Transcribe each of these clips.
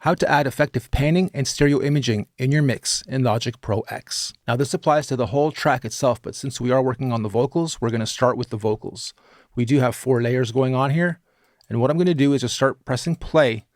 How to add effective panning and stereo imaging in your mix in Logic Pro X. Now this applies to the whole track itself, but since we are working on the vocals, we're going to start with the vocals. We do have 4 layers going on here, and what I'm going to do is just start pressing play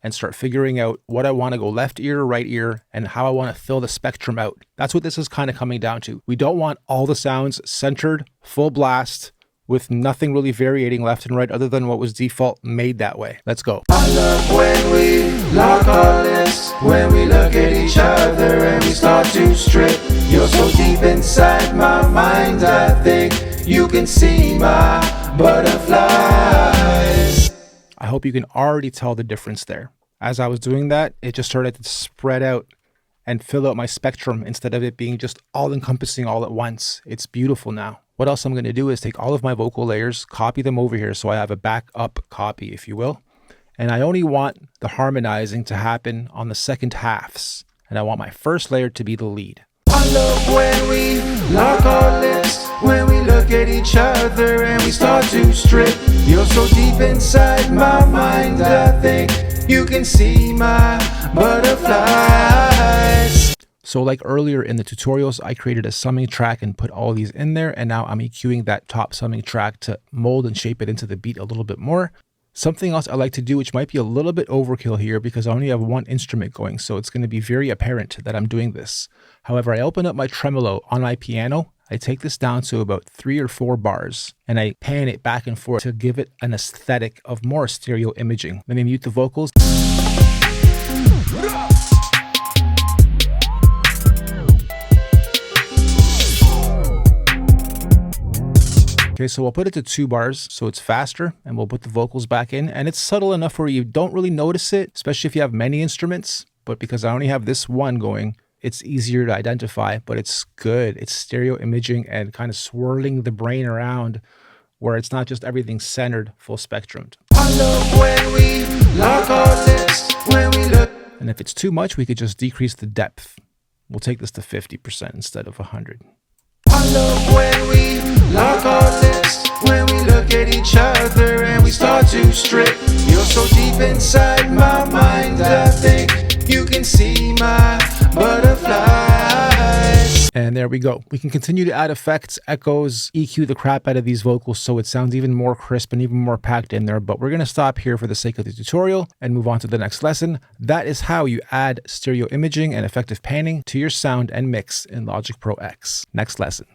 and start figuring out what I want to go left ear, right ear, and how I want to fill the spectrum out. That's what this is kind of coming down to. We don't want all the sounds centered, full blast, with nothing really variating left and right other than what was default made that way. Let's go. I love when we lock our lips, when we look at each other and we start to strip. You're so deep inside my mind, I think you can see my butterflies. I hope you can already tell the difference there. As I was doing that, it just started to spread out and fill out my spectrum instead of it being just all encompassing all at once. It's beautiful now. What else I'm going to do is take all of my vocal layers, copy them over here so I have a backup copy, if you will. And I only want the harmonizing to happen on the second halves. And I want my first layer to be the lead. I love when we lock our lips, when we look at each other and we start to strip. You're so deep inside my mind, I think you can see my butterflies. So like earlier in the tutorials, I created a summing track and put all these in there, and now I'm EQing that top summing track to mold and shape it into the beat a little bit more. Something else I like to do, which might be a little bit overkill here because I only have one instrument going, so it's going to be very apparent that I'm doing this. However, I open up my tremolo on my piano, I take this down to about 3 or 4 bars, and I pan it back and forth to give it an aesthetic of more stereo imaging. Let me mute the vocals. Okay, so we'll put it to 2 bars so it's faster, and we'll put the vocals back in, and it's subtle enough where you don't really notice it, especially if you have many instruments, but because I only have this one going, it's easier to identify, but it's good. It's stereo imaging and kind of swirling the brain around where it's not just everything centered, full spectrum. I love when we lock our lips, when we look. And if it's too much, we could just decrease the depth. We'll take this to 50% instead of 100. I love when we lock our lips, when we look at each other and we start to strip. You're so deep inside my mind, I think you can see my butterflies. And there we go. We can continue to add effects, echoes, EQ the crap out of these vocals so it sounds even more crisp and even more packed in there, but we're going to stop here for the sake of the tutorial and move on to the next lesson. That is how you add stereo imaging and effective panning to your sound and mix in Logic Pro X. Next lesson.